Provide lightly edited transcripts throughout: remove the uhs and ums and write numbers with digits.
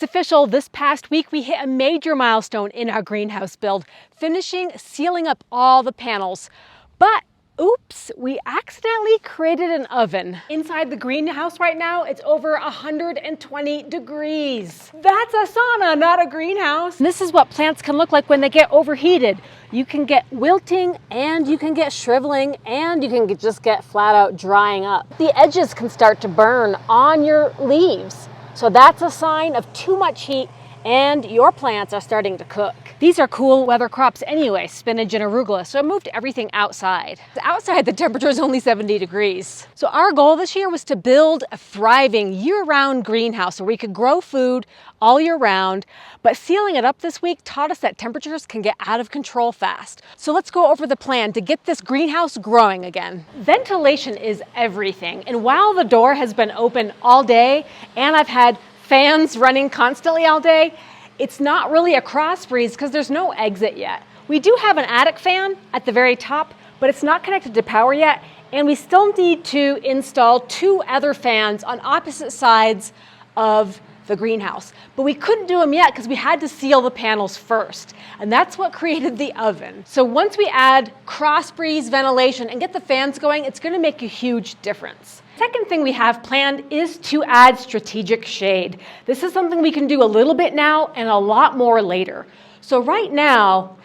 It's official, this past week we hit a major milestone in our greenhouse build, finishing sealing up all the panels. But oops, we accidentally created an oven. Inside the greenhouse right now, it's over 120 degrees. That's a sauna, not a greenhouse. And this is what plants can look like when they get overheated. You can get wilting, and you can get shriveling, and you can just get flat out drying up. The edges can start to burn on your leaves. So that's a sign of too much heat and your plants are starting to cook. These are cool weather crops anyway, spinach and arugula, so I moved everything outside. Outside, the temperature is only 70 degrees. So our goal this year was to build a thriving year-round greenhouse where we could grow food all year round, but sealing it up this week taught us that temperatures can get out of control fast. So let's go over the plan to get this greenhouse growing again. Ventilation is everything, and while the door has been open all day and I've had fans running constantly all day, it's not really a cross breeze because there's no exit yet. We do have an attic fan at the very top, but it's not connected to power yet, and we still need to install 2 other fans on opposite sides of the greenhouse. But we couldn't do them yet because we had to seal the panels first, and that's what created the oven. So once we add cross breeze ventilation and get the fans going, it's going to make a huge difference. Second thing we have planned is to add strategic shade. This is something we can do a little bit now and a lot more later. So right now,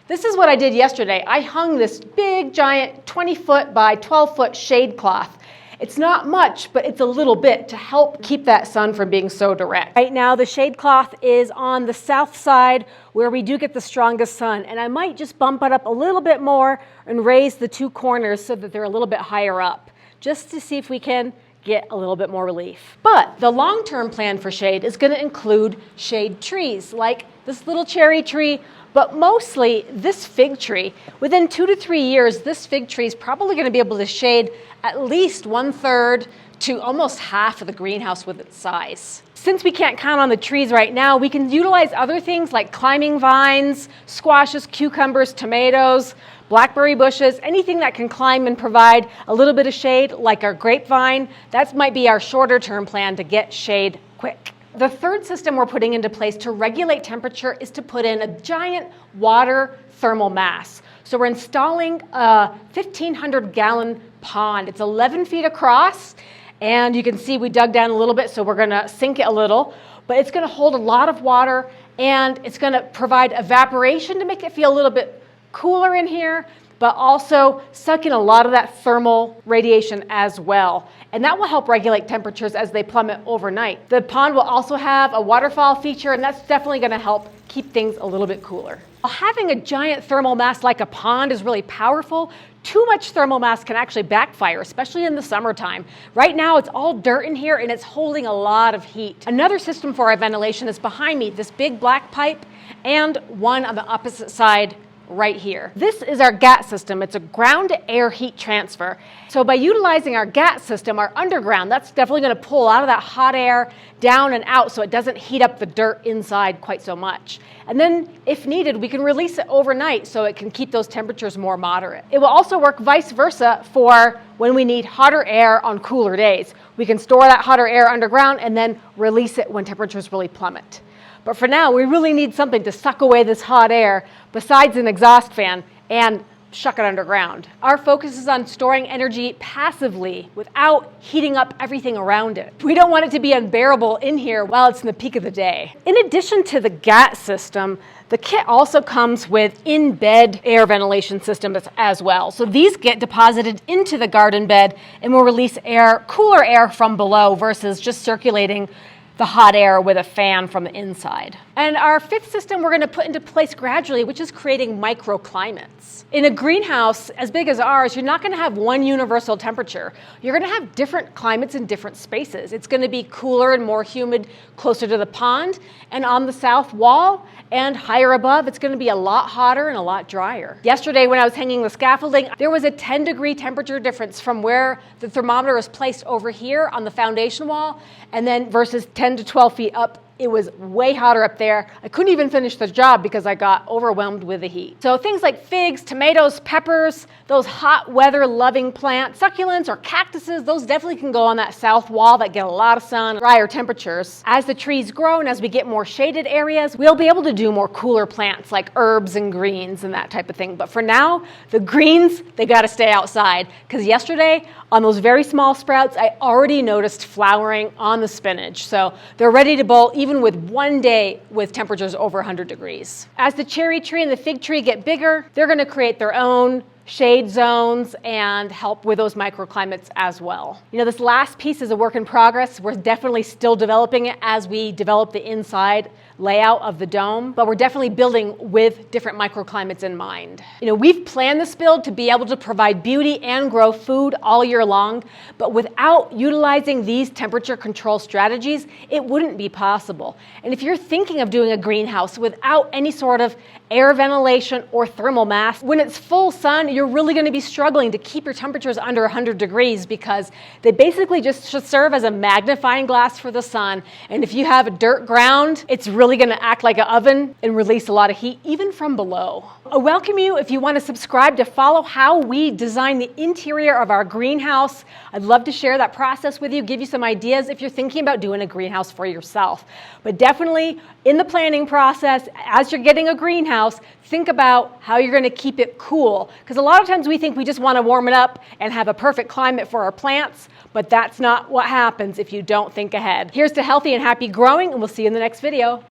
this is what I did yesterday. I hung this big, giant 20-foot by 12-foot shade cloth. It's not much, but it's a little bit to help keep that sun from being so direct. Right now, the shade cloth is on the south side where we do get the strongest sun, and I might just bump it up a little bit more and raise the 2 corners so that they're a little bit higher up, just to see if we can get a little bit more relief. But the long-term plan for shade is going to include shade trees, like this little cherry tree, but mostly this fig tree. Within 2 to 3 years, this fig tree is probably going to be able to shade at least 1/3 to almost half of the greenhouse with its size. Since we can't count on the trees right now, we can utilize other things like climbing vines, squashes, cucumbers, tomatoes, blackberry bushes, anything that can climb and provide a little bit of shade, like our grapevine. That might be our shorter term plan to get shade quick. The third system we're putting into place to regulate temperature is to put in a giant water thermal mass. So we're installing a 1,500-gallon pond. It's 11 feet across, and you can see we dug down a little bit, so we're gonna sink it a little, but it's gonna hold a lot of water, and it's gonna provide evaporation to make it feel a little bit cooler in here, but also suck in a lot of that thermal radiation as well. And that will help regulate temperatures as they plummet overnight. The pond will also have a waterfall feature, and that's definitely going to help keep things a little bit cooler. While having a giant thermal mass like a pond is really powerful, too much thermal mass can actually backfire, especially in the summertime. Right now it's all dirt in here and it's holding a lot of heat. Another system for our ventilation is behind me, this big black pipe, and one on the opposite side right here. This is our GAT system. It's a ground-to-air heat transfer. So by utilizing our GAT system, our underground, that's definitely going to pull a lot of that hot air down and out so it doesn't heat up the dirt inside quite so much. And then, if needed, we can release it overnight so it can keep those temperatures more moderate. It will also work vice versa for when we need hotter air on cooler days. We can store that hotter air underground and then release it when temperatures really plummet. But for now, we really need something to suck away this hot air besides an exhaust fan and shuck it underground. Our focus is on storing energy passively without heating up everything around it. We don't want it to be unbearable in here while it's in the peak of the day. In addition to the GAT system, the kit also comes with in-bed air ventilation systems as well. So these get deposited into the garden bed and will release air, cooler air from below versus just circulating the hot air with a fan from the inside. And our fifth system we're going to put into place gradually, which is creating microclimates. In a greenhouse as big as ours, you're not going to have one universal temperature. You're going to have different climates in different spaces. It's going to be cooler and more humid closer to the pond, and on the south wall and higher above, it's going to be a lot hotter and a lot drier. Yesterday when I was hanging the scaffolding, there was a 10-degree temperature difference from where the thermometer is placed over here on the foundation wall and then versus 10 to 12 feet up it was way hotter up there. I couldn't even finish the job because I got overwhelmed with the heat. So things like figs, tomatoes, peppers, those hot weather loving plants, succulents or cactuses, those definitely can go on that south wall that get a lot of sun, drier temperatures. As the trees grow and as we get more shaded areas, we'll be able to do more cooler plants like herbs and greens and that type of thing. But for now, the greens, they gotta stay outside, because yesterday on those very small sprouts, I already noticed flowering on the spinach. So they're ready to bolt even with one day with temperatures over 100 degrees. As the cherry tree and the fig tree get bigger, they're gonna create their own shade zones and help with those microclimates as well. You know, this last piece is a work in progress. We're definitely still developing it as we develop the inside layout of the dome, but we're definitely building with different microclimates in mind. You know, we've planned this build to be able to provide beauty and grow food all year long, but without utilizing these temperature control strategies, it wouldn't be possible. And if you're thinking of doing a greenhouse without any sort of air ventilation or thermal mass, when it's full sun, you're really going to be struggling to keep your temperatures under 100 degrees because they basically just should serve as a magnifying glass for the sun. And if you have a dirt ground, it's really going to act like an oven and release a lot of heat even from below. I welcome you if you want to subscribe to follow how we design the interior of our greenhouse. I'd love to share that process with you, give you some ideas if you're thinking about doing a greenhouse for yourself. But definitely in the planning process, as you're getting a greenhouse, think about how you're going to keep it cool. Because a lot of times we think we just want to warm it up and have a perfect climate for our plants, but that's not what happens if you don't think ahead. Here's to healthy and happy growing, and we'll see you in the next video.